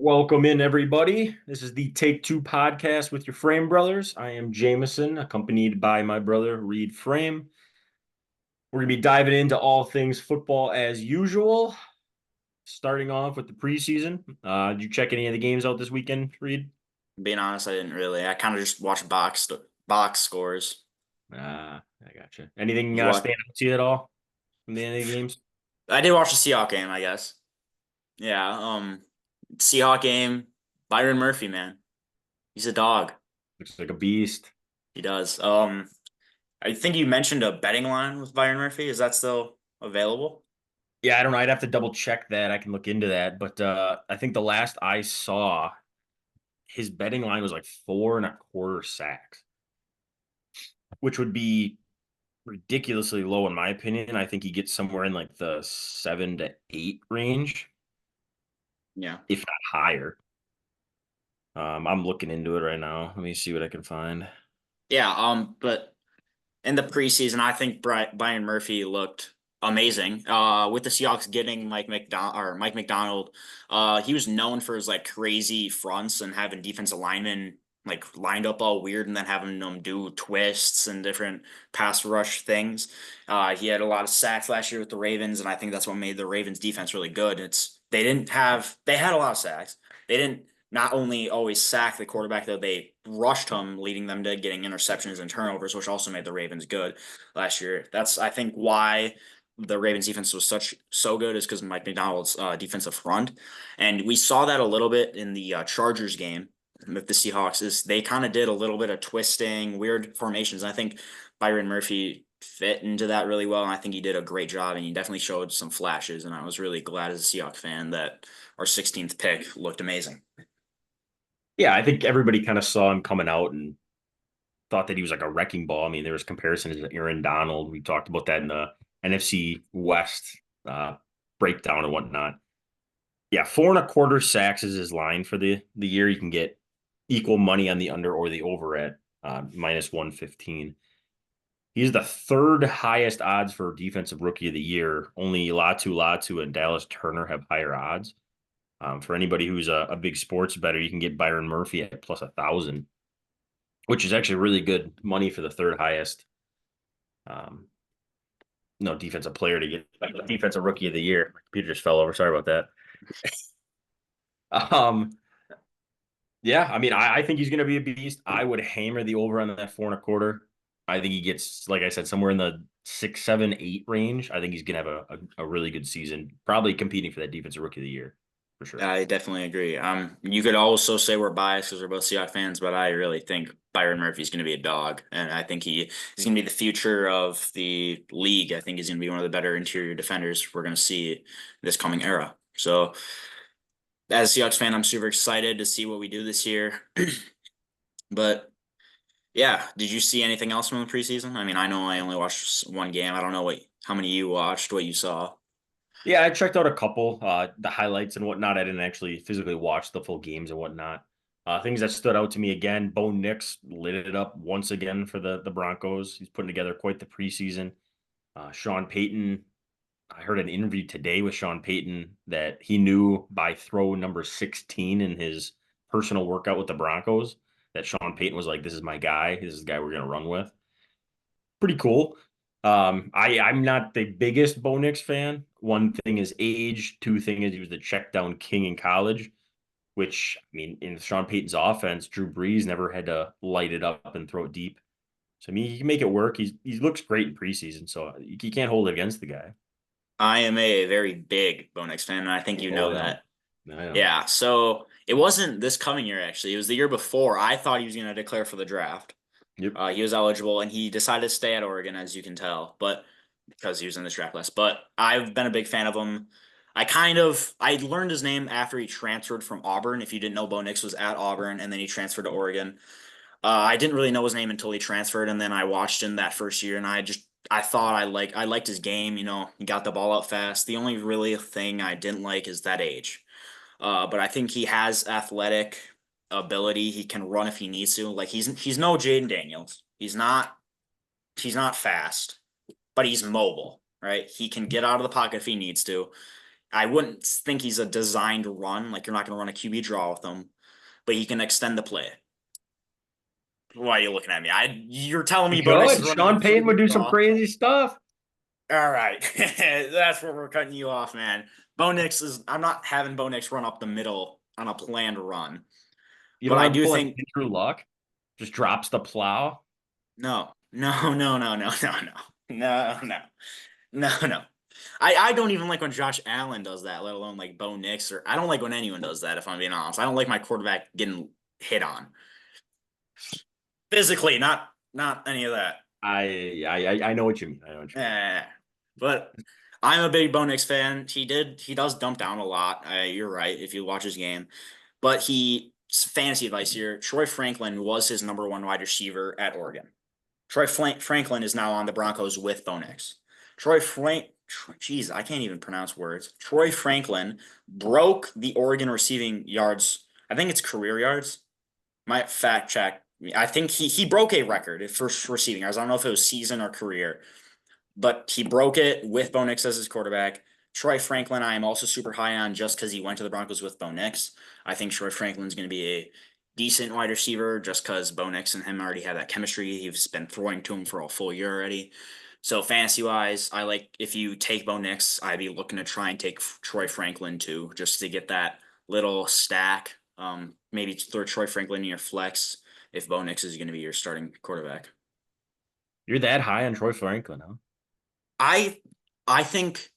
Welcome in, everybody. This is the Take Two podcast with your Frame brothers. I am Jameson, accompanied by my brother, Reed Frame. We're going to be diving into all things football as usual, starting off with the preseason. Did you check any of the games out this weekend, Reed? Being honest, I didn't really. I kind of just watched box scores. I gotcha. Anything You what? stand out to you at all from the end of the games? I did watch the Seahawks game, I guess. Yeah. Seahawk game. Byron Murphy, man, he's a dog. Looks like a beast. He does. I think you mentioned a betting line with Byron Murphy. Is that still available? Yeah, I don't know. I'd have to double check that. I can look into that. But I think the last I saw, his betting line was like 4.25 sacks, which would be ridiculously low in my opinion. I think he gets somewhere in like the 7 to 8 range, Yeah. if not higher. I'm looking into it right now. Let me see what I can find. Yeah. But in the preseason, I think Byron Murphy looked amazing. With the Seahawks getting Mike McDonald, he was known for his like crazy fronts and having defensive linemen like lined up all weird and then having them do twists and different pass rush things. He had a lot of sacks last year with the Ravens, and I think that's what made the Ravens defense really good. They had a lot of sacks. They didn't not only always sack the quarterback, though they rushed him, leading them to getting interceptions and turnovers, which also made the Ravens good last year. That's I think why the Ravens defense was so good is because Mike McDonald's defensive front, and we saw that a little bit in the Chargers game with the Seahawks. Is they kind of did a little bit of twisting, weird formations. And I think Byron Murphy fit into that really well, and I think he did a great job, and he definitely showed some flashes. And I was really glad as a Seahawks fan that our 16th pick looked amazing. Yeah, I think everybody kind of saw him coming out and thought that he was like a wrecking ball. I mean, there was comparisons to Aaron Donald. We talked about that in the NFC West uh, breakdown and whatnot. Yeah, 4.25 sacks is his line for the year. You can get equal money on the under or the over at -115. He's the third highest odds for defensive rookie of the year. Only Latu and Dallas Turner have higher odds. For anybody who's a big sports bettor, you can get Byron Murphy at +1,000, which is actually really good money for the third highest. Um, no defensive player to get like, defensive rookie of the year. My computer just fell over. Sorry about that. Um, yeah, I mean, I think he's going to be a beast. I would hammer the over on that 4.25. I think he gets, like I said, somewhere in the 6, 7, 8 range. I think he's going to have a really good season, probably competing for that defensive rookie of the year for sure. I definitely agree. You could also say we're biased because we're both Seahawks fans, but I really think Byron Murphy's going to be a dog, and I think he's going to be the future of the league. I think he's going to be one of the better interior defenders we're going to see this coming era. So, as a Seahawks fan, I'm super excited to see what we do this year. But yeah, did you see anything else from the preseason? I mean, I know I only watched one game. I don't know how many you watched, what you saw. Yeah, I checked out a couple, the highlights and whatnot. I didn't actually physically watch the full games and whatnot. Things that stood out to me again, Bo Nix lit it up once again for the Broncos. He's putting together quite the preseason. Sean Payton, I heard an interview today with Sean Payton that he knew by throw number 16 in his personal workout with the Broncos that Sean Payton was like, "This is my guy. This is the guy we're gonna run with." Pretty cool. I'm not the biggest Bo Nix fan. One thing is age. Two thing is he was the check down king in college, which I mean, in Sean Payton's offense, Drew Brees never had to light it up and throw it deep. So I mean, he can make it work. He looks great in preseason, so you can't hold it against the guy. I am a very big Bo Nix fan, and I think you Oh, know I know. that. I know. Yeah, so it wasn't this coming year, actually. It was the year before. I thought he was going to declare for the draft. Yep. He was eligible, and he decided to stay at Oregon, as you can tell, but because he was in this draft list. But I've been a big fan of him. I learned his name after he transferred from Auburn. If you didn't know, Bo Nix was at Auburn, and then he transferred to Oregon. I didn't really know his name until he transferred, and then I watched him that first year, and I thought I liked his game. You know, he got the ball out fast. The only really thing I didn't like is that age. But I think he has athletic ability. He can run if he needs to. Like he's no Jaden Daniels. He's not fast, but he's mobile, right? He can get out of the pocket if he needs to. I wouldn't think he's a designed run. Like you're not going to run a QB draw with him, but he can extend the play. Why are you looking at me? You're telling me You Bo Nix is could. running a Sean Payton would QB do some draw. crazy stuff. All right, that's where we're cutting you off, man. Bo Nix is. I'm not having Bo Nix run up the middle on a planned run, You but don't I want to do pull like think Andrew Luck, just drops the plow. no, no, no, no, no, no, no, no, no, no, no. I don't even like when Josh Allen does that, let alone like Bo Nix or I don't like when anyone does that. If I'm being honest, I don't like my quarterback getting hit on physically, not any of that. I know what you mean. I know what you mean. Eh. But I'm a big Bo Nix fan. He does dump down a lot. You're right if you watch his game, but he fantasy advice here. Troy Franklin was his number one wide receiver at Oregon. Franklin is now on the Broncos with Bo Nix. Jeez, I can't even pronounce words. Troy Franklin broke the Oregon receiving yards. I think it's career yards. Might fact check. I think he broke a record for receiving yards. I don't know if it was season or career, but he broke it with Bo Nix as his quarterback. Troy Franklin, I am also super high on just because he went to the Broncos with Bo Nix. I think Troy Franklin's going to be a decent wide receiver just because Bo Nix and him already have that chemistry. He's been throwing to him for a full year already. So fantasy wise, I like if you take Bo Nix, I'd be looking to try and take Troy Franklin too, just to get that little stack. Maybe throw Troy Franklin in your flex if Bo Nix is going to be your starting quarterback. You're that high on Troy Franklin, huh? I I think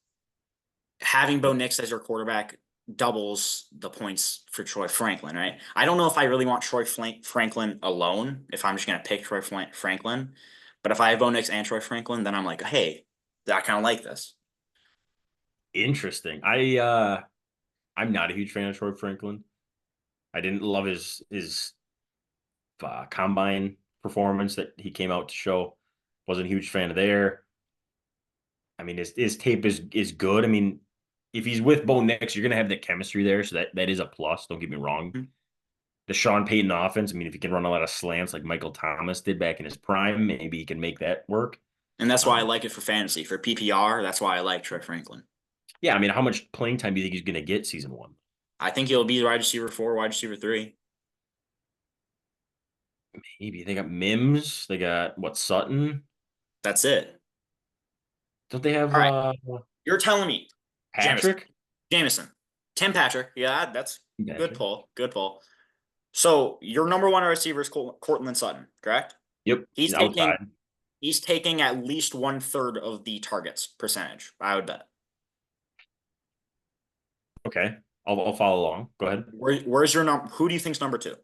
having Bo Nix as your quarterback doubles the points for Troy Franklin, right? I don't know if I really want Franklin alone, if I'm just going to pick Troy Franklin. But if I have Bo Nix and Troy Franklin, then I'm like, hey, I kind of like this. Interesting. I'm not a huge fan of Troy Franklin. I didn't love his combine performance that he came out to show. Wasn't a huge fan of there. I mean, his tape is good. I mean, if he's with Bo Nix, you're gonna have the chemistry there, so that is a plus. Don't get me wrong. The Sean Payton offense. I mean, if he can run a lot of slants like Michael Thomas did back in his prime, maybe he can make that work. And that's why I Um, like it for fantasy. For PPR, that's why I like Troy Franklin. yeah, I mean, how much playing time do you think he's gonna get season one? I think he'll be wide receiver four, wide receiver three. Maybe they got Mims. They got what Sutton. That's it. Don't they have All right. You're telling me Jamison. Patrick? Jamison. Tim Patrick. Yeah, that's good Patrick. pull. Good pull. So your number one receiver is Cortland Sutton, correct? Yep, He's taking outside. he's taking at least 1/3 of the targets percentage. I would bet. Okay, I'll follow along. Go ahead. Where's your number? Who do you think's number two?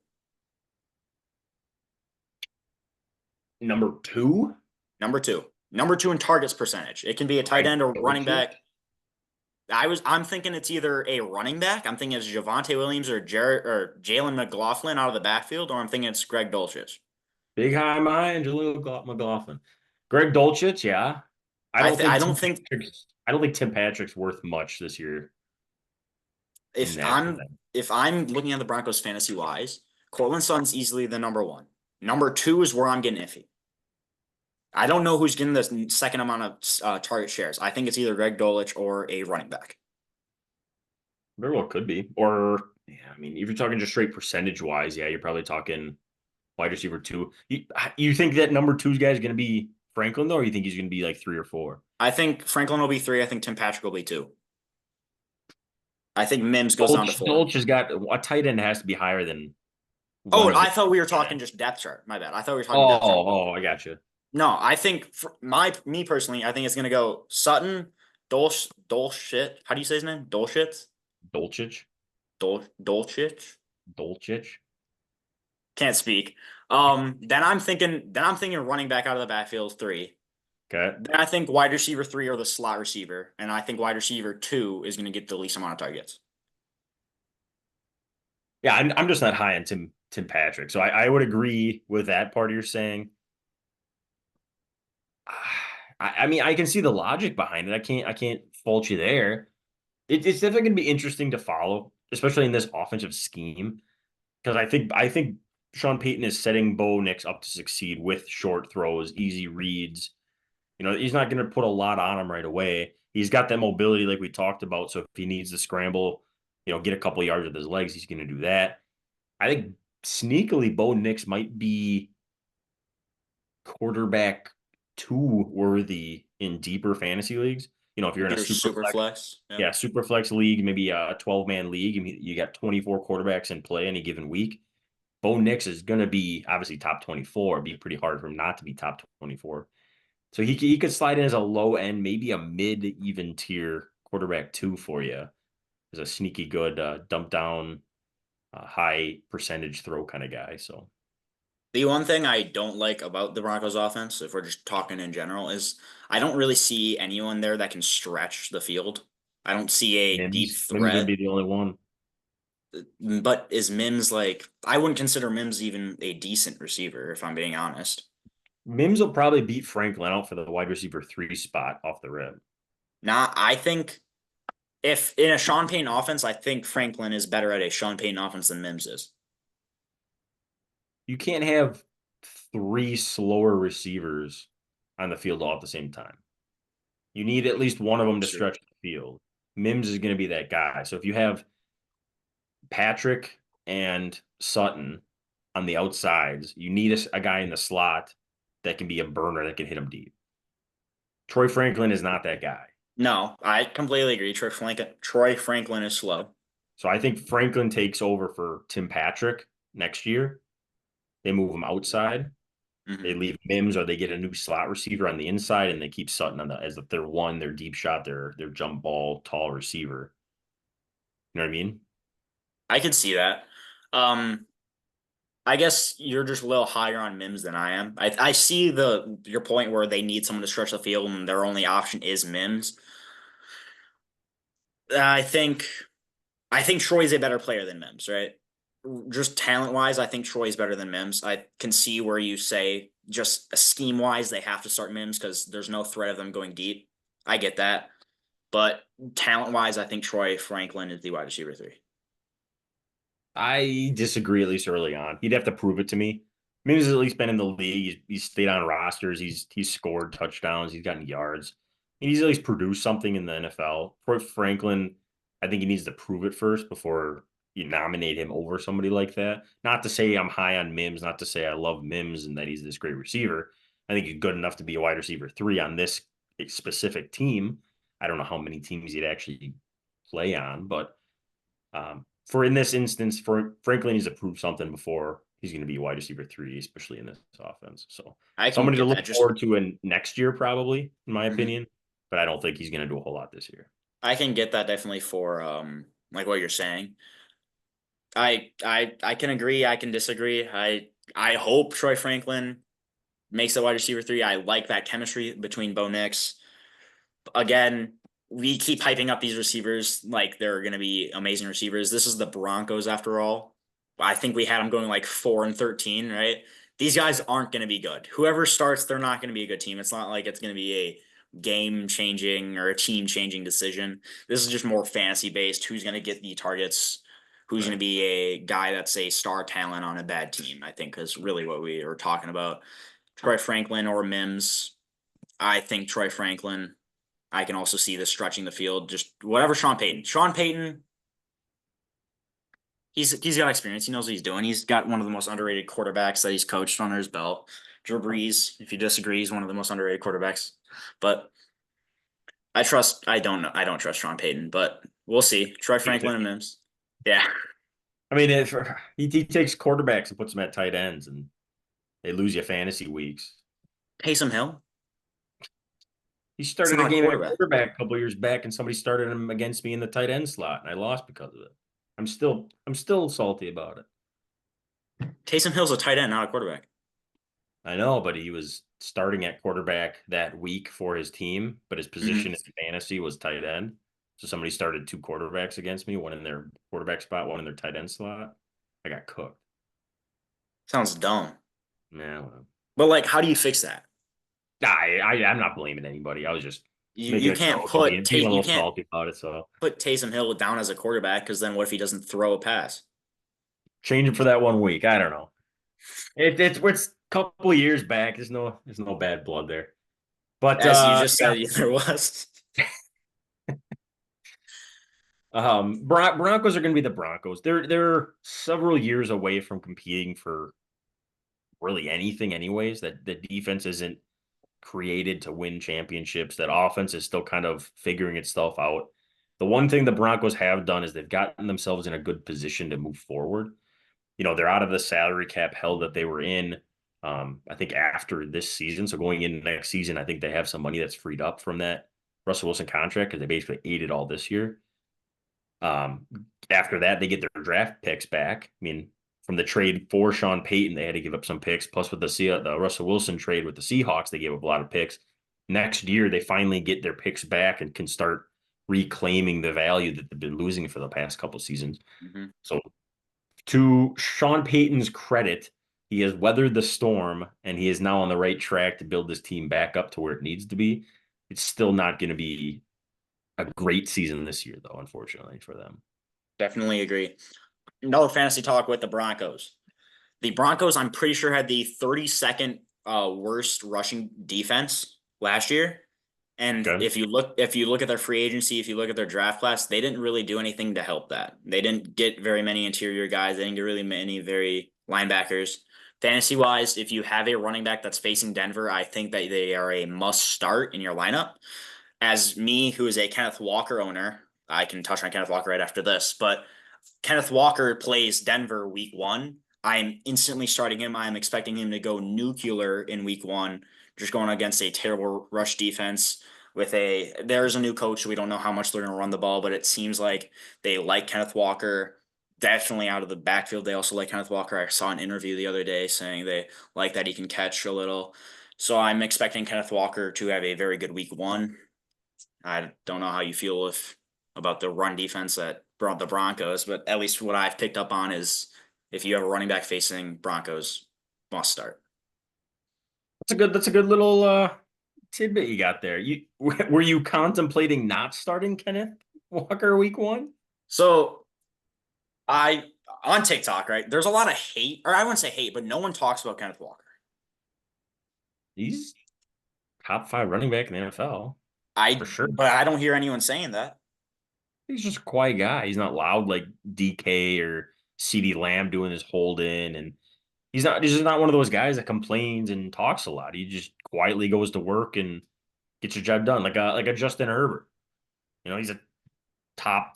Number two, Number two. Number two in targets percentage. It can be a tight Greg end or running Dulcich. back. I'm thinking it's either a running back. I'm thinking it's Javonte Williams or Jared or Jalen McLaughlin out of the backfield, or I'm thinking it's Greg Dulcich. Big high mind, Jaleel McLaughlin. Greg Dulcich, yeah. I don't think I don't think Tim Patrick's worth much this year in if that I'm sense. if I'm looking at the Broncos fantasy wise, Cortland Sutton's easily the number one. Number two is where I'm getting iffy. I don't know who's getting the second amount of target shares. I think it's either Greg Dulcich or a running back. Very well could be. Or yeah, I mean, if you're talking just straight percentage wise, yeah, you're probably talking wide receiver two. You think that number two guy is going to be Franklin though, or you think he's going to be like three or four? I think Franklin will be three. I think Tim Patrick will be two. I think Mims goes down to Dolch, four. Dolch has got a tight end has to be higher than one Oh, of the. I thought we were talking just depth chart. My bad. I thought we were talking Oh, depth chart. I got you. No, I think for me personally, I think it's gonna go Sutton, Dolchit. How do you say his name? Dolchit? Dolchich, Dolchich? Dolchich. Can't speak. Then I'm thinking running back out of the backfield three. Okay. Then I think wide receiver three or the slot receiver, and I think wide receiver two is gonna get the least amount of targets. Yeah, I'm just not high on Tim Patrick, so I would agree with that part you're saying. I mean, I can see the logic behind it. I can't fault you there. It's definitely going to be interesting to follow, especially in this offensive scheme, because I think Sean Payton is setting Bo Nix up to succeed with short throws, easy reads. You know, he's not going to put a lot on him right away. He's got that mobility like we talked about. So if he needs to scramble, get a couple of yards with his legs, he's going to do that. I think sneakily Bo Nix might be quarterback two worthy in deeper fantasy leagues. If you're in a Your super super flex, flex. Yeah. yeah, super flex league, maybe a 12-man league, and you got 24 quarterbacks in play any given week. Bo Nix is going to be obviously top 24. It'd be pretty hard for him not to be top 24. So he could slide in as a low end, maybe a mid even tier quarterback two for you as a sneaky good dump down, high percentage throw kind of guy. So The one thing I don't like about the Broncos offense, if we're just talking in general, is I don't really see anyone there that can stretch the field. I don't see a deep Mims would be threat. the only one. But is Mims like, I wouldn't consider Mims even a decent receiver, if I'm being honest. Mims will probably beat Franklin out for the wide receiver three spot off the rip. I think if in a Sean Payton offense, I think Franklin is better at a Sean Payton offense than Mims is. You can't have three slower receivers on the field all at the same time. You need at least one of them to Sure. stretch the field. Mims is going to be that guy. So if you have Patrick and Sutton on the outsides, you need a guy in the slot that can be a burner that can hit him deep. Troy Franklin is not that guy. No, I completely agree. Troy Franklin is slow. So I think Franklin takes over for Tim Patrick next year. They move him outside. They Hmm. leave Mims or they get a new slot receiver on the inside and they keep Sutton as if they're their deep shot, their jump ball, tall receiver. You know what I mean? I could see that. Um, I guess you're just a little higher on Mims than I am. I see your point where they need someone to stretch the field and their only option is Mims. I think I think Troy's a better player than Mims, right? Just talent wise, I think Troy's better than Mims. I can see where you say just scheme wise they have to start Mims because there's no threat of them going deep. I get that, but talent wise, I think Troy Franklin is the wide receiver three. I disagree, at least early on. He'd have to prove it to me. Mims has at least been in the league. He's stayed on rosters. He's scored touchdowns. He's gotten yards. He's at least produced something in the NFL. Troy Franklin, I think he needs to prove it first before you nominate him over somebody like that. Not to say I'm high on Mims, not to say I love Mims and that he's this great receiver. I think he's good enough to be a wide receiver three on this specific team. I don't know how many teams he'd actually play on, but for in this instance, for Franklin needs to prove something before he's going to be a wide receiver three, especially in this offense. So I can somebody to get look that. Just forward to in next year, probably, in my mhm. opinion. But I don't think he's going to do a whole lot this year. I can get that definitely for like what you're saying. I can agree. I can disagree. I hope Troy Franklin makes the wide receiver three. I like that chemistry between Bo Nix. Again, we keep hyping up these receivers like they're going to be amazing receivers. This is the Broncos after all. I think we had them going like 4-13, right? These guys aren't going to be good. Whoever starts, they're not going to be a good team. It's not like it's going to be a game changing or a team changing decision. This is just more fantasy based. Who's going to get the targets? Who's going to Right. be a guy that's a star talent on a bad team? I think is really what we are talking about. Troy Franklin or Mims. I think Troy Franklin. I can also see this stretching the field. Just whatever Sean Payton. Sean Payton, he's got experience. He knows what he's doing. He's got one of the most underrated quarterbacks that he's coached under his belt. Drew Brees, if you disagree, is one of the most underrated quarterbacks. But I don't know. I don't trust Sean Payton, but we'll see. Troy Franklin and 50. Mims. Yeah. I mean, if he takes quarterbacks and puts them at tight ends, and they lose you fantasy weeks. Taysom Hill. He It's started a not a game at quarterback. quarterback a couple years back, and somebody started him against me in the tight end slot, and I lost because of it. I'm still salty about it. Taysom Hill's a tight end, not a quarterback. I know, but he was starting at quarterback that week for his team, but his Hmm. position in fantasy was tight end. So somebody started two quarterbacks against me, one in their quarterback spot, one in their tight end slot. I got cooked. Sounds dumb. Yeah, well, But like, how do you fix that? I'm not blaming anybody. I was just making You a can't joke and put being a you little can't salty about it. So put Taysom Hill down as a quarterback because then what if he doesn't throw a pass? change it for that 1 week. I don't know. It's a couple of years back. There's no bad blood there. But As you just yeah, said, there was. Broncos are going to be the Broncos. They're several years away from competing for really anything, anyways. That the defense isn't created to win championships. That offense is still kind of figuring itself out. The one thing the Broncos have done is they've gotten themselves in a good position to move forward. They're out of the salary cap hell that they were in. I think after this season, so going into next season, I think they have some money that's freed up from that Russell Wilson contract because they basically ate it all this year. Um, After that, they get their draft picks back. I mean, from the trade for Sean Payton, they had to give up some picks. Plus, with the Russell Wilson trade with the Seahawks, they gave up a lot of picks. Next year, they finally get their picks back and can start reclaiming the value that they've been losing for the past couple seasons. Mhm. So, to Sean Payton's credit, he has weathered the storm and he is now on the right track to build this team back up to where it needs to be. It's still not going to be a great season this year, though, unfortunately for them. Definitely agree. Another fantasy talk with the Broncos. The Broncos, I'm pretty sure, had the 32nd worst rushing defense last year. And Okay. if you look at their free agency, if you look at their draft class, they didn't really do anything to help that. They didn't get very many interior guys. They didn't get really many very linebackers. Fantasy wise, if you have a running back that's facing Denver, I think that they are a must start in your lineup. As me, who is a Kenneth Walker owner, I can touch on Kenneth Walker right after this, but Kenneth Walker plays Denver week one. I'm instantly starting him. I'm expecting him to go nuclear in week one, just going against a terrible rush defense there's a new coach. So we don't know how much they're going to run the ball, but it seems like they like Kenneth Walker. Definitely out of the backfield. They also like Kenneth Walker. I saw an interview the other day saying they like that he can catch a little. So I'm expecting Kenneth Walker to have a very good week one. I don't know how you feel about the run defense that brought the Broncos, but at least what I've picked up on is if you have a running back facing Broncos, must start. That's a good little tidbit you got there. You were you contemplating not starting Kenneth Walker week one? So I on TikTok, right? There's a lot of hate, or I wouldn't say hate, but no one talks about Kenneth Walker. He's top five running back in the NFL for sure. But I don't hear anyone saying that. He's just a quiet guy. He's not loud like DK or CD Lamb doing his hold in, and he's just not one of those guys that complains and talks a lot. He just quietly goes to work and gets your job done, like a Justin Herbert. He's a top,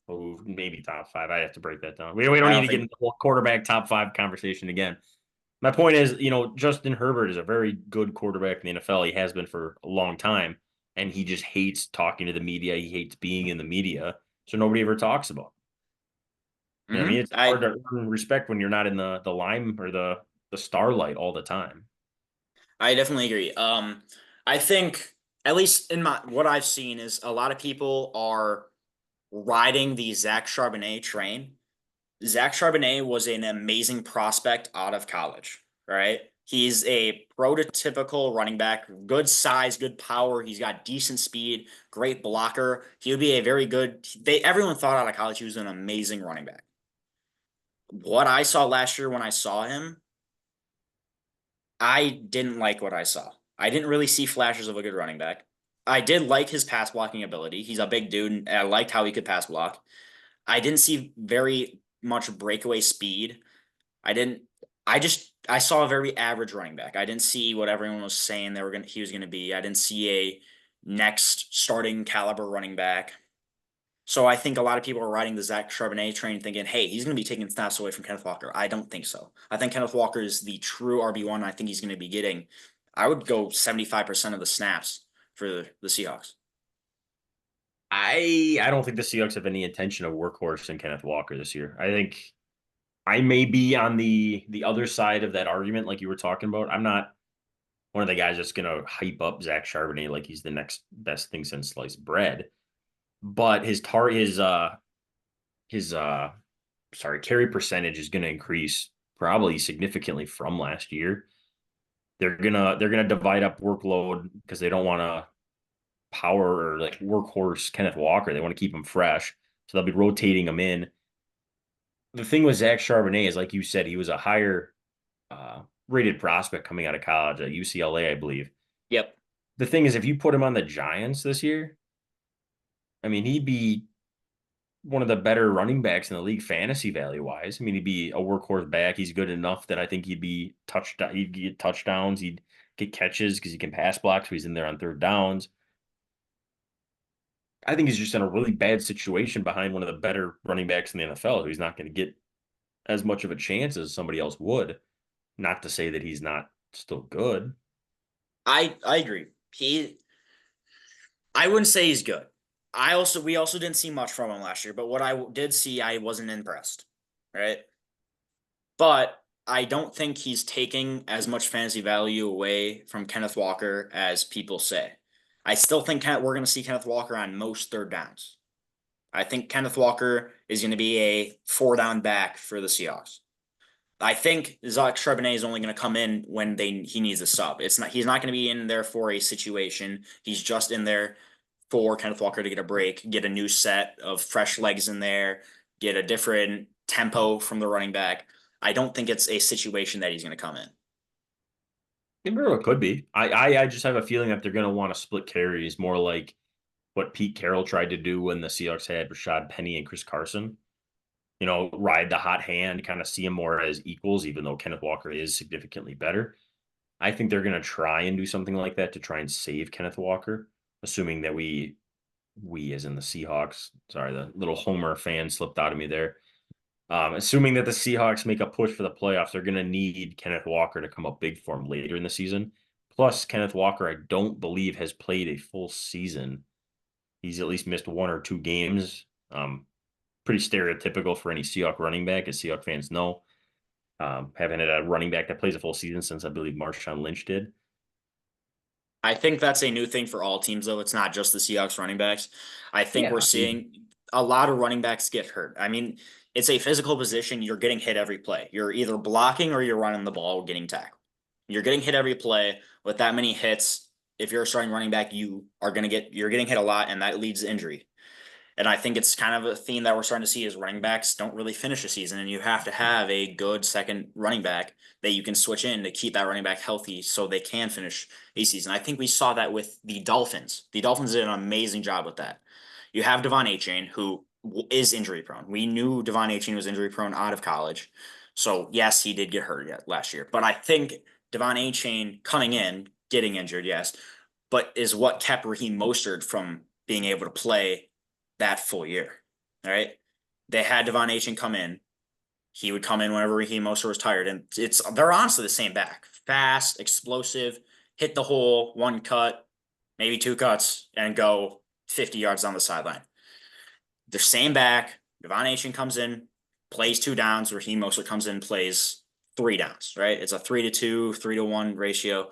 oh, maybe top five. I have to break that down. We don't I need don't to get think. into the whole quarterback top five conversation again. My point is, Justin Herbert is a very good quarterback in the NFL. He has been for a long time, and he just hates talking to the media. He hates being in the media, so nobody ever talks about him. I mean, it's hard I to earn respect when you're not in the lime or the starlight all the time. I definitely agree. I think at least in my what I've seen is a lot of people are riding the Zach Charbonnet train. Zach Charbonnet was an amazing prospect out of college, right? He's a prototypical running back, good size, good power. He's got decent speed, great blocker. He would be a very good. Everyone thought out of college he was an amazing running back. What I saw last year when I saw him, I didn't like what I saw. I didn't really see flashes of a good running back. I did like his pass blocking ability. He's a big dude, and I liked how he could pass block. I didn't see very much breakaway speed. I didn't. I saw a very average running back. I didn't see what everyone was saying he was gonna be. I didn't see a next starting caliber running back. So I think a lot of people are riding the Zach Charbonnet train thinking, hey, he's going to be taking snaps away from Kenneth Walker. I don't think so. I think Kenneth Walker is the true RB1. I think he's going to be getting, I would go 75% of the snaps for the Seahawks. I don't think the Seahawks have any intention of workhorse in Kenneth Walker this year. I think I may be on the other side of that argument, like you were talking about. I'm not one of the guys that's gonna hype up Zach Charbonnet like he's the next best thing since sliced bread. But his sorry, carry percentage is gonna increase probably significantly from last year. They're gonna divide up workload because they don't want to power or like workhorse Kenneth Walker. They want to keep him fresh. So they'll be rotating him in. The thing with Zach Charbonnet is, like you said, he was a higher rated prospect coming out of college at UCLA, I believe. Yep. The thing is, if you put him on the Giants this year, I mean, he'd be one of the better running backs in the league fantasy value wise. I mean, he'd be a workhorse back. He's good enough that I think he'd be touchdown. He'd get touchdowns. He'd get catches because he can pass blocks. So he's in there on third downs. I think he's just in a really bad situation behind one of the better running backs in the NFL, who he's not going to get as much of a chance as somebody else would. Not to say that he's not still good. I agree. I wouldn't say he's good. We also didn't see much from him last year, but what did see, I wasn't impressed. Right. But I don't think he's taking as much fantasy value away from Kenneth Walker as people say. I still think we're going to see Kenneth Walker on most third downs. I think Kenneth Walker is going to be a 4 down back for the Seahawks. I think Zach Charbonnet is only going to come in when he needs a sub. It's not He's not going to be in there for a situation. He's just in there for Kenneth Walker to get a break, get a new set of fresh legs in there, get a different tempo from the running back. I don't think it's a situation that he's going to come in. It very well could be. I just have a feeling that they're going to want to split carries more like what Pete Carroll tried to do when the Seahawks had Rashad Penny and Chris Carson. Ride the hot hand, kind of see him more as equals, even though Kenneth Walker is significantly better. I think they're going to try and do something like that to try and save Kenneth Walker, assuming that we as in the Seahawks, sorry, the little Homer fan slipped out of me there. Assuming that the Seahawks make a push for the playoffs, they're going to need Kenneth Walker to come up big for him later in the season. Plus, Kenneth Walker, I don't believe, has played a full season. He's at least missed 1 or 2 games. Pretty stereotypical for any Seahawk running back, as Seahawk fans know. Haven't had a running back that plays a full season since I believe Marshawn Lynch did. I think that's a new thing for all teams, though. It's not just the Seahawks running backs. I think we're Yeah, seeing a lot of running backs get hurt. I mean, it's a physical position. You're getting hit every play. You're either blocking or you're running the ball, getting tackled. You're getting hit every play with that many hits. If you're a starting running back, you're getting hit a lot, and that leads to injury. And I think it's kind of a theme that we're starting to see is running backs don't really finish a season, and you have to have a good second running back that you can switch in to keep that running back healthy so they can finish a season. I think we saw that with the Dolphins. The Dolphins did an amazing job with that. You have Devon Achane, who is injury prone. We knew Devon Achane was injury prone out of college. So, yes, he did get hurt last year. But I think Devon Achane coming in, getting injured, yes, but is what kept Raheem Mostert from being able to play that full year. All right. They had Devon Achane come in. He would come in whenever Raheem Mostert was tired. And they're honestly the same back. Fast, explosive, hit the hole, 1 cut, maybe 2 cuts, and go 50 yards down the sideline. The same back. Devon Achane comes in, plays 2 downs. Raheem Mostert comes in, plays 3 downs, right? It's a 3-2, 3-1 ratio.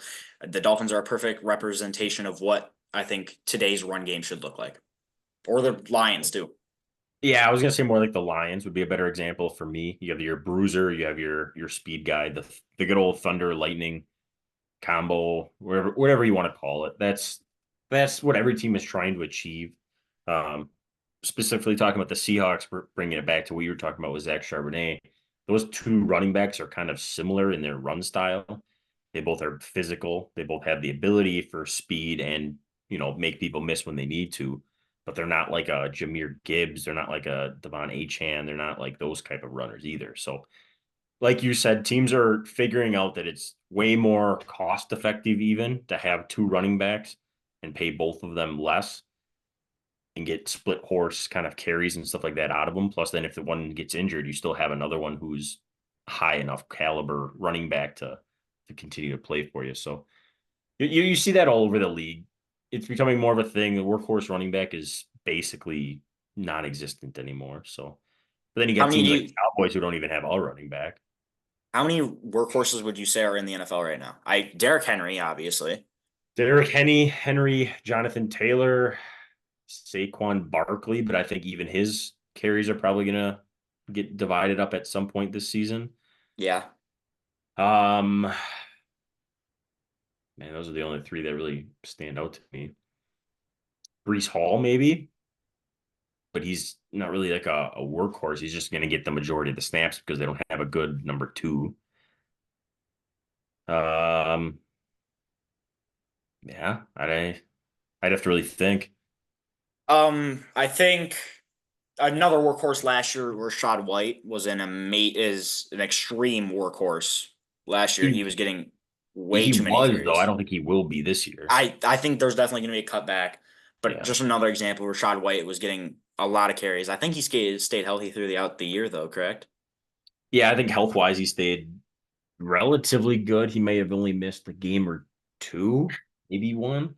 The Dolphins are a perfect representation of what I think today's run game should look like. Or the Lions too. Yeah, I was gonna say more like the Lions would be a better example for me. You have your bruiser, you have your speed guy, the good old thunder lightning combo, whatever you want to call it. That's what every team is trying to achieve. Um, Specifically talking about the Seahawks, bringing it back to what you were talking about with Zach Charbonnet. Those two running backs are kind of similar in their run style. They both are physical. They both have the ability for speed and make people miss when they need to. But they're not like a Jameer Gibbs. They're not like a Devon Achane. They're not like those type of runners either. So like you said, teams are figuring out that it's way more cost effective even to have 2 running backs and pay both of them less and get split horse kind of carries and stuff like that out of them. Plus, then if the one gets injured, you still have another one who's high enough caliber running back to continue to play for you. So you see that all over the league. It's becoming more of a thing. The workhorse running back is basically non-existent anymore. So, but then you How got many teams do like you the Cowboys who don't even have a running back. how many workhorses would you say are in the NFL right now? Derrick Henry, obviously. Derrick Henry, Jonathan Taylor, Saquon Barkley, but I think even his carries are probably gonna get divided up at some point this season. Yeah. Um, Man, those are the only 3 that really stand out to me. Brees Hall, maybe, but he's not really like a workhorse. He's just gonna get the majority of the snaps because they don't have a good number 2. Um, yeah, I'd have to really think. I think. Another workhorse last year, Rashad White was is an extreme workhorse. Last year, He he was getting way he too many was though. I carries. don't think he will be this year. I think there's definitely going to be a cutback, but Yeah. just another example, Rashad White was getting a lot of carries. I think he stayed healthy through the year, though. Correct? Yeah, I think health wise he stayed relatively good. He may have only missed a game or two, maybe one.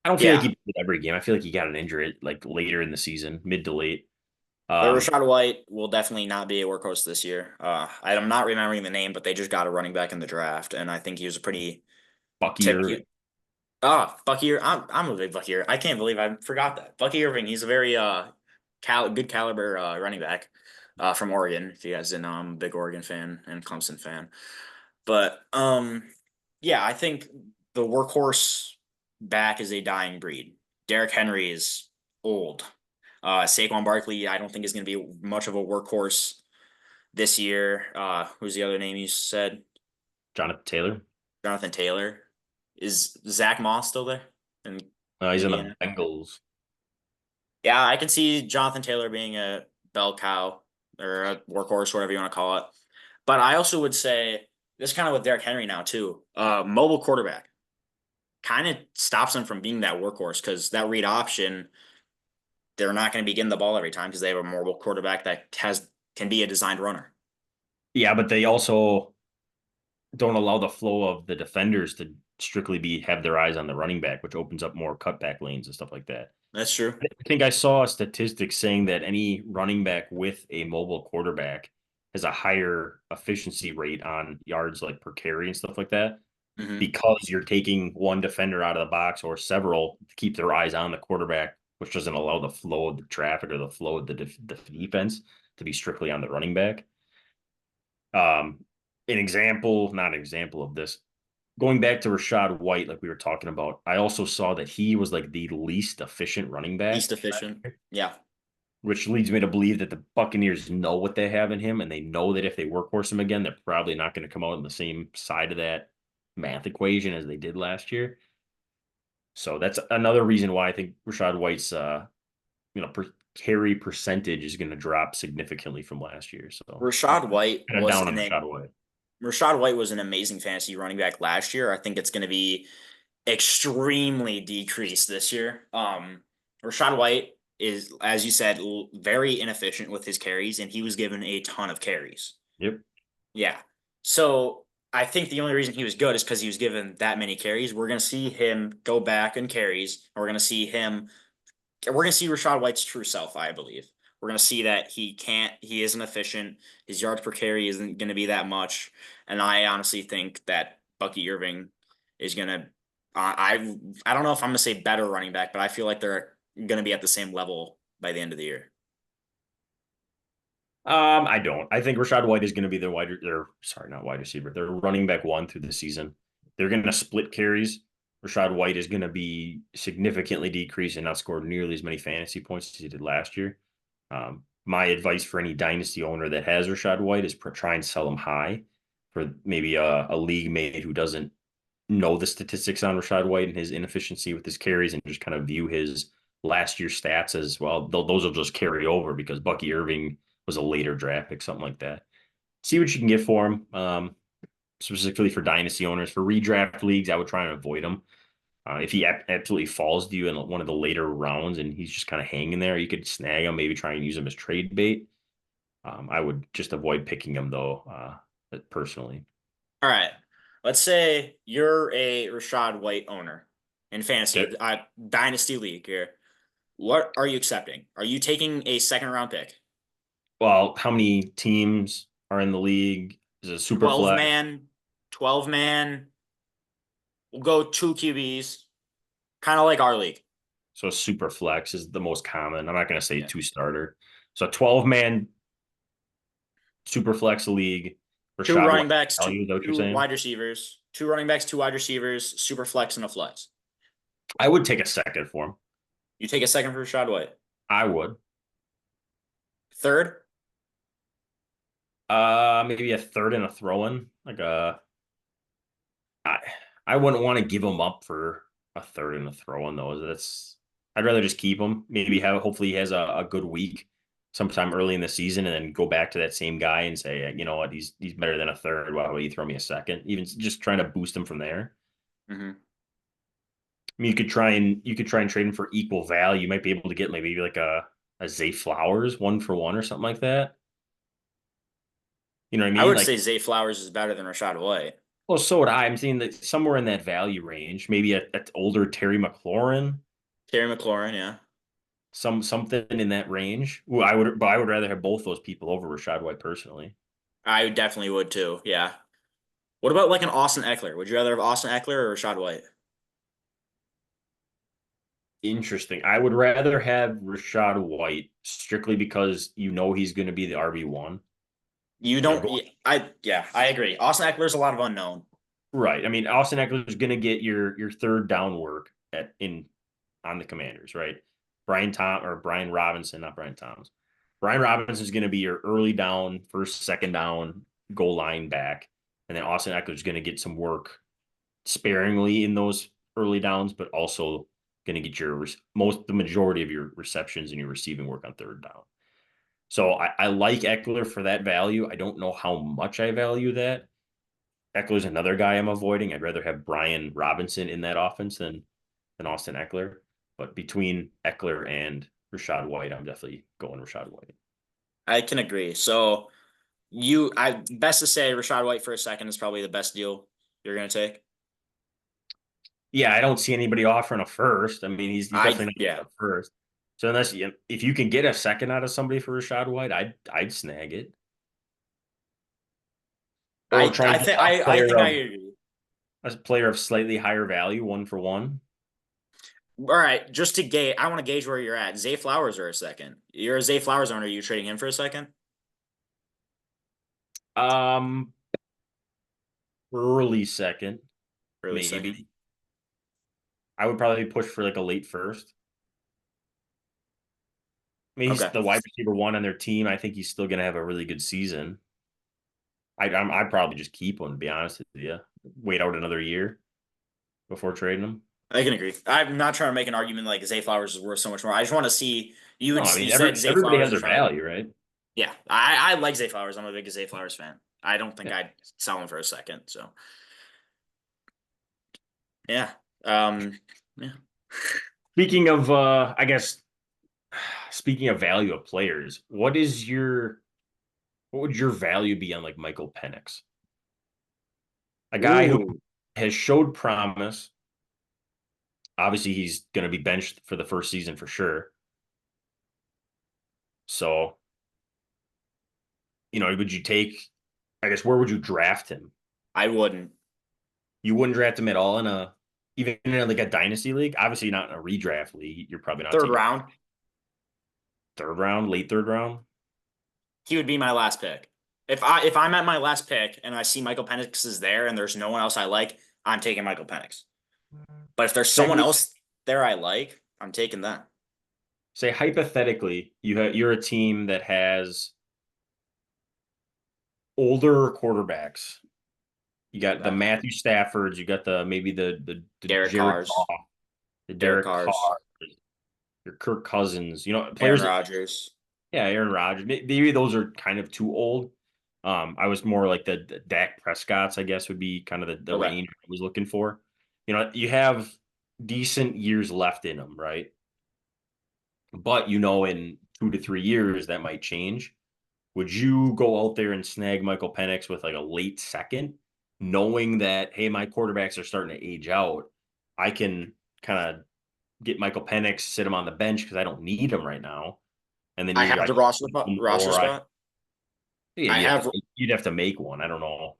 I don't feel like Yeah, he played every game. I feel like he got an injury like later in the season, mid to late. but Um, Rashad White will definitely not be a workhorse this year. I'm not remembering the name, but they just got a running back in the draft, and I think he was a pretty Bucky tip. Irving. Bucky. I'm a big Bucky. I can't believe I forgot that Bucky Irving. He's a very good caliber running back from Oregon. If you guys didn't know, I'm a big Oregon fan and Clemson fan. But yeah, I think the workhorse back is a dying breed. Derrick Henry is old. Saquon Barkley, I don't think is going to be much of a workhorse this year. Who's the other name you said? Jonathan Taylor. Jonathan Taylor. Is Zach Moss still there in He's in the Indiana? Bengals. Yeah, I can see Jonathan Taylor being a bell cow or a workhorse, whatever you want to call it. But I also would say this kind of with Derrick Henry now too. Mobile quarterback kind of stops him from being that workhorse because that read option, they're not going to be getting the ball every time because they have a mobile quarterback that has can be a designed runner. Yeah, but they also don't allow the flow of the defenders to strictly be have their eyes on the running back, which opens up more cutback lanes and stuff like that. That's true. I think I saw a statistic saying that any running back with a mobile quarterback has a higher efficiency rate on yards like per carry and stuff like that Hmm. because you're taking one defender out of the box or several to keep their eyes on the quarterback, which doesn't allow the flow of the traffic or the flow of the defense to be strictly on the running back. Um, not an example of this. Going back to Rashad White, like we were talking about, I also saw that he was like the least efficient running Least back, efficient. Yeah. which leads me to believe that the Buccaneers know what they have in him, and they know that if they workhorse him again, they're probably not going to come out on the same side of that math equation as they did last year. So that's another reason why I think Rashad White's carry percentage is going to drop significantly from last year. So I'm Rashad White kind of was down on an Rashad White. Rashad White was an amazing fantasy running back last year. I think it's going to be extremely decreased this year. Rashad White is, as you said, very inefficient with his carries, and he was given a ton of carries. Yep. Yeah. So I think the only reason he was good is because he was given that many carries. We're going to see him go back in carries. And we're going to see Rashad White's true self, I believe. We're going to see that he isn't efficient. His yards per carry isn't going to be that much. And I honestly think that Bucky Irving is going to, I don't know if I'm going to say better running back, but I feel like they're going to be at the same level by the end of the year. I don't. I think Rashad White is going to be not wide receiver. They're running back one through the season. They're going to split carries. Rashad White is going to be significantly decreased and not score nearly as many fantasy points as he did last year. My advice for any dynasty owner that has Rashad White is try and sell him high for maybe a league mate who doesn't know the statistics on Rashad White and his inefficiency with his carries and just kind of view his last year stats as well. Those will just carry over because Bucky Irving was a later draft pick, something like that. See what you can get for him. Specifically for dynasty owners. For redraft leagues, I would try and avoid him. If he absolutely falls to you in one of the later rounds and he's just kind of hanging there, you could snag him, maybe try and use him as trade bait. I would just avoid picking him though, personally. All right. Let's say you're a Rashad White owner in Okay. fantasy, dynasty league here. What are you accepting? Are you taking a second round pick? Well, how many teams are in the league? Is it a super 12 flex? man, 12 man. We'll go two QBs, kind of like our league. So a super flex is the most common. I'm not going to say Yeah. two starter. So a 12-man super flex league. Two Rashad White running backs, value, is that what you're two saying? wide receivers, two running backs, two wide receivers, super flex and a flex. I would take a second for him. You take a second for Rashad White. I would. Third, Maybe a third and a throw in. I I wouldn't want to give him up for a third and a throw in though. That's I'd rather just keep him. Maybe have hopefully he has a good week sometime early in the season, and then go back to that same guy and say, you know what, he's better than a third. Why don't you throw me a second? Even just trying to boost him from there. Hmm. I mean, you could try and trade him for equal value. You might be able to get maybe like a Zay Flowers 1-for-1 or something like that. You know what I I mean? would say Like, Zay Flowers is better than Rashad White. well, so would I. I'm seeing that somewhere in that value range, maybe a older Terry McLaurin, Terry McLaurin, yeah. something in that range. Well, but I would rather have both those people over Rashad White personally. I definitely would too. Yeah. What about like an Austin Eckler? Would you rather have Austin Eckler or Rashad White? Interesting. I would rather have Rashad White strictly because you know he's going to be the RB1. You You know, don't. going Yeah, I agree. Austin Eckler's a lot of unknown. right. I mean, Austin Eckler is going to get your third down work at in on the Commanders, right? Brian Robinson, not Brian Thomas. Brian Robinson is going to be your early down, first, second down, goal line back, and then Austin Eckler is going to get some work sparingly in those early downs, but also going to get the majority of your receptions and your receiving work on third down. So I like Eckler for that value. I don't know how much I value that. Eckler's another guy I'm avoiding. I'd rather have Brian Robinson in that offense than Austin Eckler. But between Eckler and Rashad White, I'm definitely going Rashad White. I can agree. So I best to say Rashad White for a second is probably the best deal you're gonna take. Yeah, I don't see anybody offering a first. I mean, he's definitely Yeah. not a first. So if you can get a second out of somebody for Rashad White, I'd snag it. Or try and get I think I agree. a player of slightly higher value, 1-for-1. All right, just to gauge, I want to gauge where you're at. Zay Flowers or a second. You're a Zay Flowers owner. Are you trading him for a second? Um, early second, Early second. maybe. I would probably push for like a late first. I mean, he's Okay. the wide receiver one on their team. I think he's still going to have a really good season. I'd probably just keep him, to be honest with you. Wait out another year before trading him. I can agree. I'm not trying to make an argument like Zay Flowers is worth so much more. I just want to see No, I you mean said Zay everybody Flowers has is their trying to value, right? yeah. I like Zay Flowers. I'm a big Zay Flowers fan. I don't think Yeah. I'd sell him for a second. So yeah. Um yeah. Speaking of, I guess, speaking of value of players, what would your value be on like Michael Penix, a guy who Ooh. has showed promise? Obviously, he's going to be benched for the first season for sure. So, would you take? I guess where would you draft him? I wouldn't. You wouldn't draft him at all even in like a dynasty league. Obviously, not in a redraft league. You're probably not Third taking round, third round, late third round. he would be my last pick. If I'm at my last pick and I see Michael Penix is there and there's no one else I like, I'm taking Michael Penix. But if there's someone Say, else there I like, I'm taking that. say hypothetically, you're a team that has older quarterbacks. You got the Okay. Matthew Staffords. You got maybe the Derek Jared Carr's, Goff, the Derek Derek Carr's, Carr, your Kirk Cousins. Aaron Players that Rodgers. yeah, Aaron Rodgers. Maybe those are kind of too old. I was more like the Dak Prescott's, I guess, would be kind of the Okay. range I was looking for. You have decent years left in them, right? But in 2 to 3 years that might change. Would you go out there and snag Michael Penix with like a late second, knowing that, hey, my quarterbacks are starting to age out? I can kind of get Michael Penix, sit him on the bench because I don't need him right now. And then I either have I the can roster or spot. yeah, I have you'd have to make one. I don't know.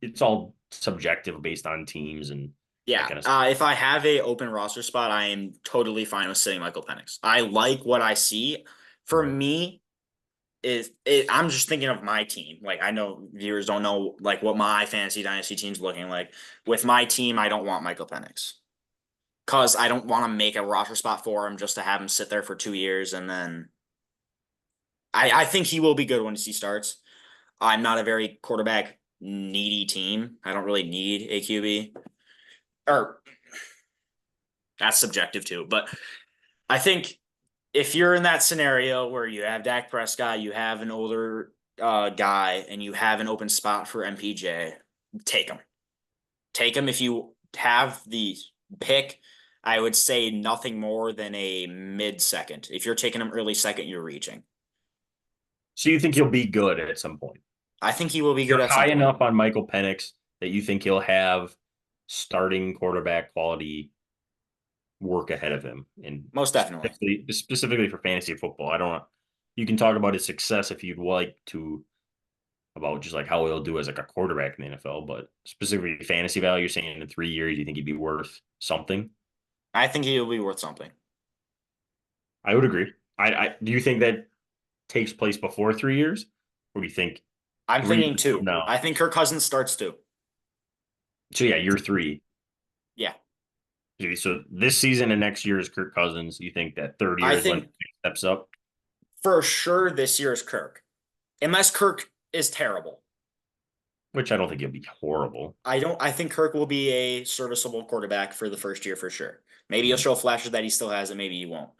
It's all subjective based on teams and that yeah. kind of stuff. If I have a open roster spot, I am totally fine with sitting Michael Penix. I like what I see. For Right. me, I'm just thinking of my team. Like I know viewers don't know like what my fantasy dynasty team's looking like. With my team, I don't want Michael Penix because I don't want to make a roster spot for him just to have him sit there for 2 years and then I think he will be good once he starts. I'm not a very quarterback needy team. I don't really need a QB. Or that's subjective too, but I think if you're in that scenario where you have Dak Prescott, you have an older guy, and you have an open spot for MPJ, take him. Take him if you have the pick. I would say nothing more than a mid second. If you're taking him early second, you're reaching. So you think he'll be good at some point? I think he will be good You're at some high point. enough on Michael Penix that you think he'll have starting quarterback quality work ahead of him, and Most definitely. specifically for fantasy football. I don't. You can talk about his success if you'd like to, about just like how he'll do as like a quarterback in the NFL, but specifically fantasy value. You're saying in 3 years, you think he'd be worth something? I think he will be worth something. I would agree. I do you think that takes place before 3 years, or do you think I'm 3 years thinking from two. now? I think Kirk Cousins starts two. So yeah, year three. Yeah. Okay, so this season and next year is Kirk Cousins. You think that third I year is when think he steps up? for sure this year is Kirk. Unless Kirk is terrible. Which I don't think he'll be horrible. I think Kirk will be a serviceable quarterback for the first year for sure. Maybe he'll show flashes that he still has, and maybe he won't.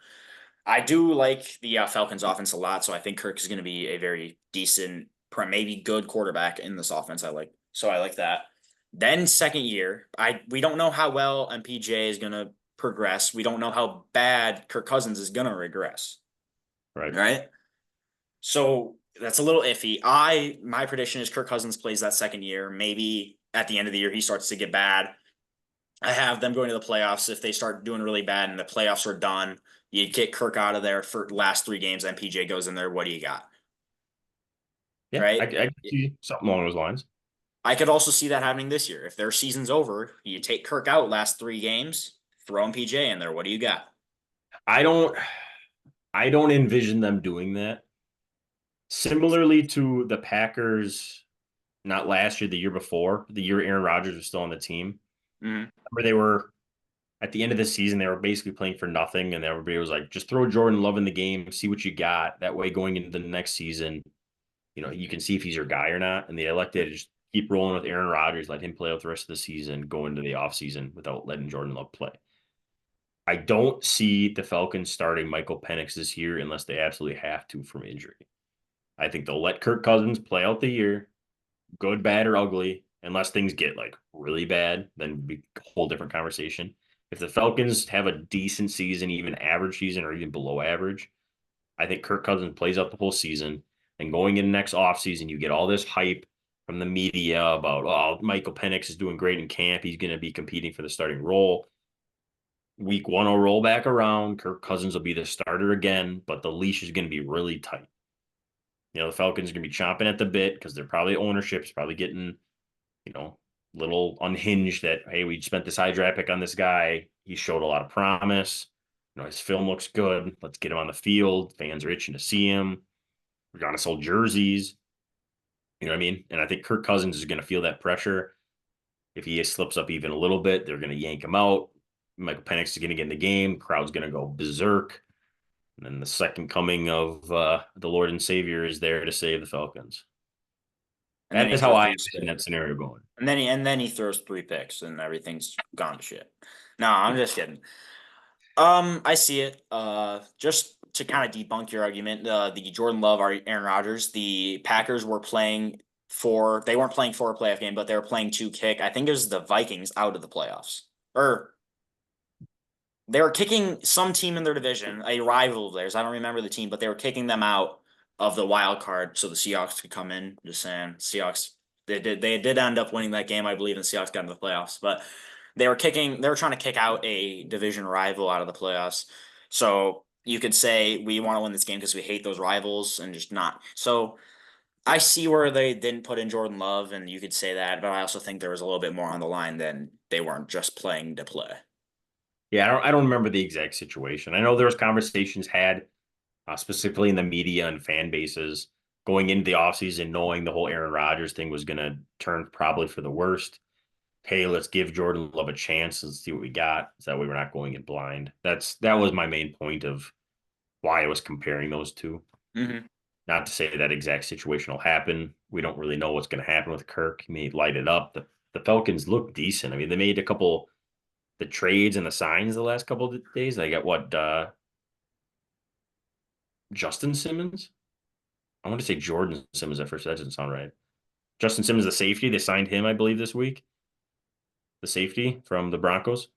I do like the Falcons offense a lot, so I think Kirk is going to be a very decent, maybe good quarterback in this offense. I like that. Then second year, I we don't know how well MPJ is going to progress. We don't know how bad Kirk Cousins is going to regress. Right. Right? So that's a little iffy. My prediction is Kirk Cousins plays that second year. Maybe at the end of the year he starts to get bad. I have them going to the playoffs. If they start doing really bad and the playoffs are done, you get Kirk out of there for last 3 games. MPJ goes in there. What do you got? Yeah, I Right. can see something along those lines. I could also see that happening this year. If their season's over, you take Kirk out last 3 games, throw MPJ in there. What do you got? I don't I don't envision them doing that. Similarly to the Packers, not last year, the year before, the year Aaron Rodgers was still on the team. Mm-hmm. Where they were at the end of the season, they were basically playing for nothing, and everybody was like, just throw Jordan Love in the game, see what you got. That way, going into the next season, you can see if he's your guy or not. And they elected to just keep rolling with Aaron Rodgers, let him play out the rest of the season, go into the offseason without letting Jordan Love play. I don't see the Falcons starting Michael Penix this year unless they absolutely have to from injury. I think they'll let Kirk Cousins play out the year, good, bad, or ugly, unless things get like really bad, then it'd be a whole different conversation. If the Falcons have a decent season, even average season or even below average, I think Kirk Cousins plays out the whole season. And going in next offseason, you get all this hype from the media about, oh, Michael Penix is doing great in camp. He's going to be competing for the starting role. Week one will roll back around. Kirk Cousins will be the starter again, but the leash is going to be really tight. The Falcons are going to be chomping at the bit because they're probably ownership's probably getting, you know, little unhinged that, hey, we spent this high draft pick on this guy. He showed a lot of promise. His film looks good. Let's get him on the field. Fans are itching to see him. We're going to sell jerseys. You know what I mean? And I think Kirk Cousins is going to feel that pressure. If he slips up even a little bit, they're going to yank him out. Michael Penix is going to get in the game. Crowd's going to go berserk. And then the second coming of the Lord and Savior is there to save the Falcons. And then That he is how throws I three envision picks. that scenario going. And then he throws 3 picks and everything's gone to shit. No, I'm just kidding. I see it. Just to kind of debunk your argument, the Jordan Love, Aaron Rodgers, the Packers were playing they weren't playing for a playoff game, but they were playing to kick. I think it was the Vikings out of the playoffs, or they were kicking some team in their division, a rival of theirs. I don't remember the team, but they were kicking them out of the wild card so the Seahawks could come in. Just saying, Seahawks. They did end up winning that game, I believe, and the Seahawks got into the playoffs. But they were trying to kick out a division rival out of the playoffs. So you could say we want to win this game because we hate those rivals and just not. So I see where they didn't put in Jordan Love, and you could say that, but I also think there was a little bit more on the line than they weren't just playing to play. Yeah, I don't remember the exact situation. I know there was conversations had specifically in the media and fan bases going into the offseason, knowing the whole Aaron Rodgers thing was going to turn probably for the worst. Hey, let's give Jordan Love a chance and see what we got. So that way we're not going in blind. That was my main point of why I was comparing those two. Mm-hmm. Not to say that exact situation will happen. We don't really know what's going to happen with Kirk. He may light it up. The Falcons look decent. I mean, they made a couple the trades and the signs the last couple of days. They got what Justin Simmons. I want to say Jordan Simmons at first. That doesn't sound right. Justin Simmons, the safety. They signed him, I believe, this week. The safety from the Broncos.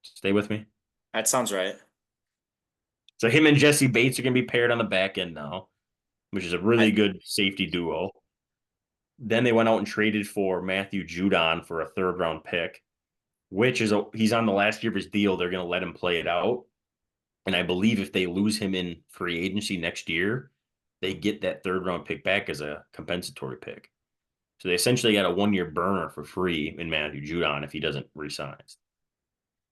Stay with me. That sounds right. So him and Jesse Bates are going to be paired on the back end now, which is a really I good safety duo. Then they went out and traded for Matthew Judon for a third round pick, which is he's on the last year of his deal. They're going to let him play it out. And I believe if they lose him in free agency next year, they get that third round pick back as a compensatory pick. So they essentially got a 1 year burner for free in Matthew Judon if he doesn't resign.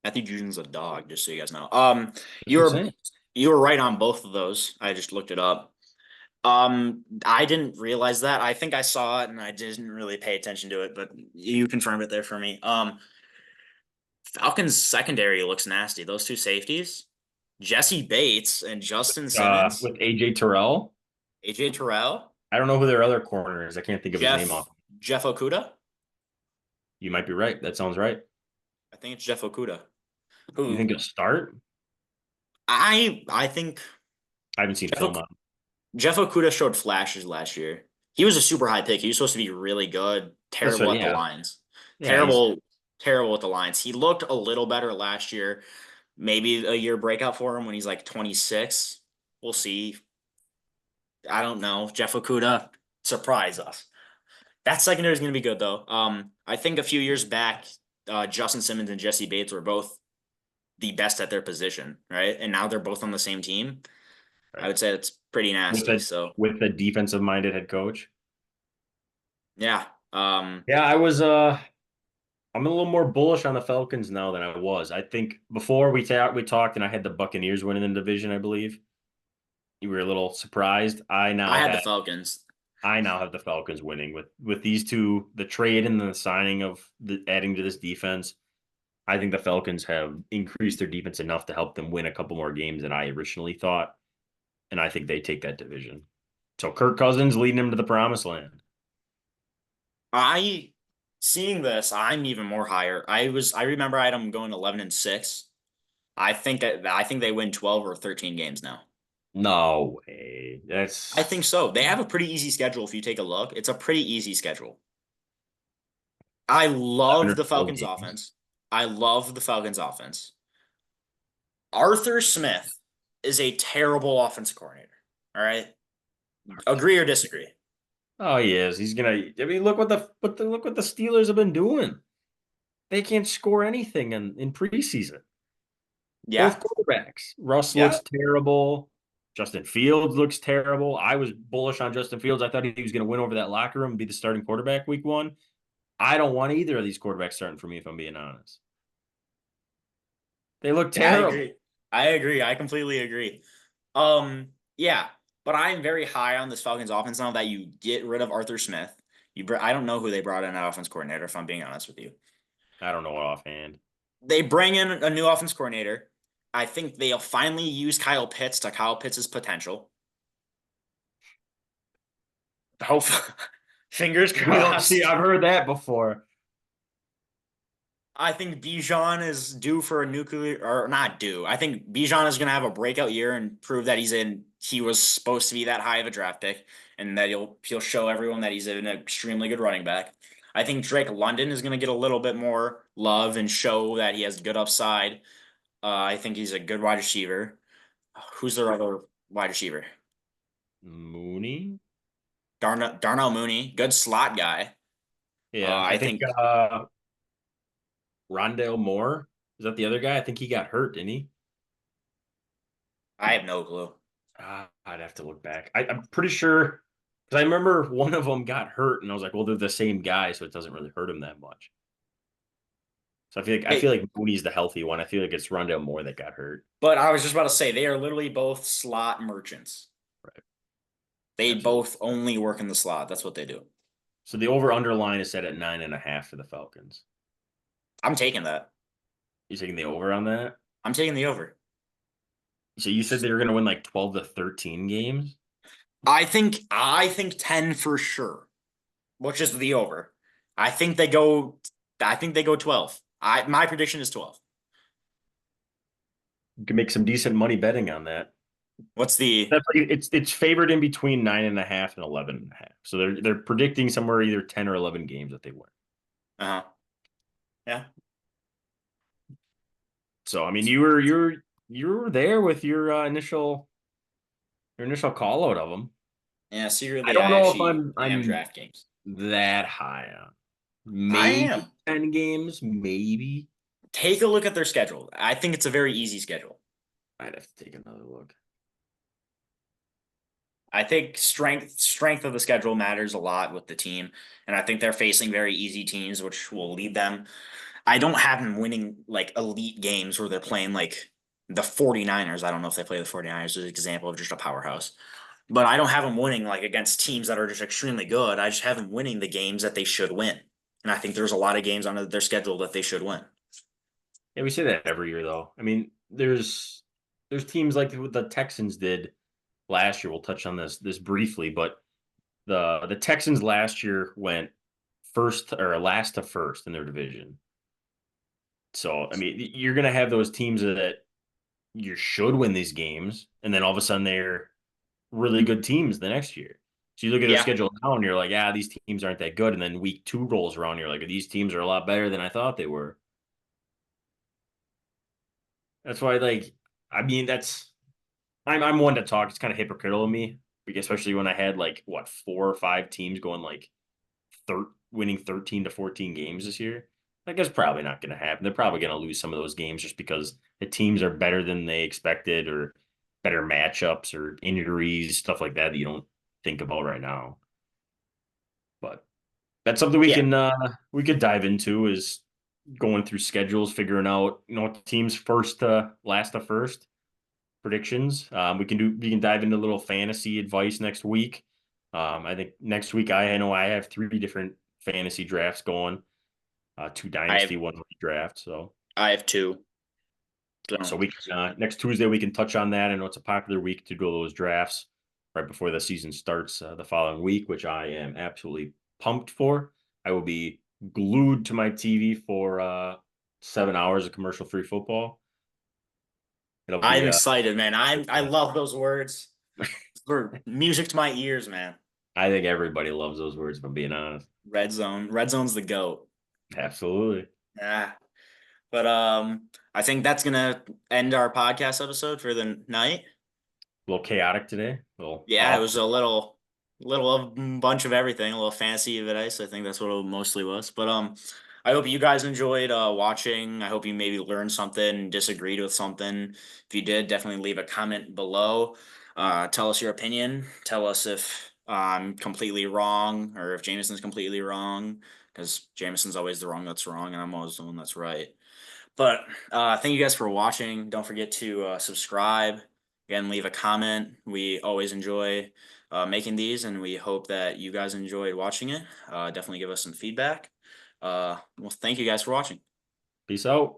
Matthew Judon's a dog, just so you guys know. That's what I'm You're saying. you were right on both of those. I just looked it up. I didn't realize that. I think I saw it and I didn't really pay attention to it, but you confirmed it there for me. Falcons secondary looks nasty. Those two safeties, Jesse Bates and Justin Simmons, With AJ Terrell, AJ Terrell, I don't know who their other corner is. I can't think of his name Jeff off. Jeff Okuda. You might be right. That sounds right. I think it's Jeff Okuda. You think Who he'll start? I think I haven't seen Jeff film Ok- on him. Jeff Okuda showed flashes last year. He was a super high pick. He was supposed to be really good. That's Terrible what, at the yeah. lines. Yeah, he's Terrible, terrible at the lines. He looked a little better last year. Maybe a year breakout for him when he's like 26. We'll see. I don't know. Jeff Okuda, surprise us. That secondary is going to be good though. I think a few years back, Justin Simmons and Jesse Bates were both the best at their position, right? And now they're both on the same team. I right. would say it's pretty With nasty. a So with the defensive minded head coach. yeah, Yeah, I'm a little more bullish on the Falcons now than I was. I think before we talked and I had the Buccaneers winning the division, I believe. You were a little surprised. I had the Falcons. I now have the Falcons winning with these two, the trade and the signing of the adding to this defense. I think the Falcons have increased their defense enough to help them win a couple more games than I originally thought, and I think they take that division. So Kirk Cousins leading them to the promised land. I seeing this, I'm even more higher. I remember I had them going 11-6. I think they win 12 or 13 games now. No way. I That's think so. They have a pretty easy schedule if you take a look. It's a pretty easy schedule. I 11 love or the 12 Falcons games. offense. I love the Falcons offense. Arthur Smith is a terrible offensive coordinator. All right. Agree or disagree? Oh, he is. He's gonna. I mean, look what the Steelers have been doing. They can't score anything in preseason. Yeah. Both quarterbacks. Russ Yeah. looks terrible. Justin Fields looks terrible. I was bullish on Justin Fields. I thought he was going to win over that locker room and be the starting quarterback week one. I don't want either of these quarterbacks starting for me, if I'm being honest. They look Yeah, I terrible. agree. I agree. I completely agree. Yeah, but I'm very high on this Falcons offense now that you get rid of Arthur Smith. I don't know who they brought in at offense coordinator, if I'm being honest with you. I don't know offhand. They bring in a new offense coordinator. I think they'll finally use Kyle Pitts to Kyle Pitts' potential. Hope fingers We don't see. crossed. I've heard that before. I think Bijan is due for a nuclear or not due. I think Bijan is going to have a breakout year and prove that he was supposed to be that high of a draft pick and that he'll show everyone that he's an extremely good running back. I think Drake London is going to get a little bit more love and show that he has good upside. I think he's a good wide receiver. Who's their other wide receiver? Mooney. Darnell Mooney, good slot guy. Yeah, I I think think Rondale Moore is that the other guy. I think he got hurt, didn't he? I have no clue. I'd have to look back. I'm pretty sure because I remember one of them got hurt, and I was like, well, they're the same guy, so it doesn't really hurt him that much. So I Hey, feel like Mooney's the healthy one. I feel like it's Rondale Moore that got hurt. but I was just about to say they are literally both slot merchants. Right. They Absolutely. both only work in the slot. That's what they do. So the over under line is set at 9.5 for the Falcons. I'm taking that. You taking the over on that? I'm taking the over. So you said they were going to win like 12 to 13 games. I think 10 for sure, which is the over. I think they go I think they go 12. My prediction is 12. You can make some decent money betting on that. What's the That's like, it's favored in between 9.5 and 11.5. So they're predicting somewhere either 10 or 11 games that they win. uh yeah. So I mean, you were there with your initial call out of them. Yeah, I secretly don't I know if actually I'm am I'm DraftKings. that high on. I Maybe am. 10 games, maybe. Take a look at their schedule. I think it's a very easy schedule. I'd have to take another look. I think strength of the schedule matters a lot with the team, and I think they're facing very easy teams, which will lead them. I don't have them winning like elite games where they're playing like the 49ers. I don't know if they play the 49ers as an example of just a powerhouse. But I don't have them winning like against teams that are just extremely good. I just have them winning the games that they should win. And I think there's a lot of games on their schedule that they should win. Yeah, we say that every year though. I mean, there's teams like what the Texans did last year. We'll touch on this briefly, but the Texans last year went first or last to first in their division. So I mean, you're gonna have those teams that you should win these games, and then all of a sudden they're really good teams the next year. So you look at their Yeah. schedule now, and you're like, ah, these teams aren't that good. And then week two rolls around, you're like, these teams are a lot better than I thought they were. That's why, like, I mean, I'm one to talk. It's kind of hypocritical of me, especially when I had like what 4 or 5 teams going like winning 13 to 14 games this year. Like that's probably not going to happen. They're probably going to lose some of those games just because the teams are better than they expected, or better matchups, or injuries, stuff like that you don't think about right now. But that's something Yeah. we could dive into, is going through schedules, figuring out what teams first to last to first predictions. We can dive into a little fantasy advice next week. I think next week I know I have 3 different fantasy drafts going, 2 I have dynasty, 1 redraft. So I have two. so So we can next Tuesday we can touch on that. I know it's a popular week to do those drafts right before the season starts the following week, which I am absolutely pumped for. I will be glued to my TV for 7 hours of commercial free football. It'll I'm be excited, man. I love those words. For music to my ears, man. I think everybody loves those words, if I'm being honest. Red zone. Red zone's the goat. Absolutely. Yeah. But I think that's gonna end our podcast episode for the night. A little chaotic today, a little Yeah, it off. was a little of bunch of everything, a little fantasy of advice. I think that's what it mostly was. But I hope you guys enjoyed watching. I hope you maybe learned something, disagreed with something. If you did, definitely leave a comment below. Tell us your opinion. Tell us if I'm completely wrong or if Jameson's completely wrong. Because Jameson's always the wrong that's wrong, and I'm always the one that's right. But thank you guys for watching. Don't forget to subscribe. Again, leave a comment. We always enjoy making these, and we hope that you guys enjoyed watching it. Definitely give us some feedback. Well, thank you guys for watching. Peace out.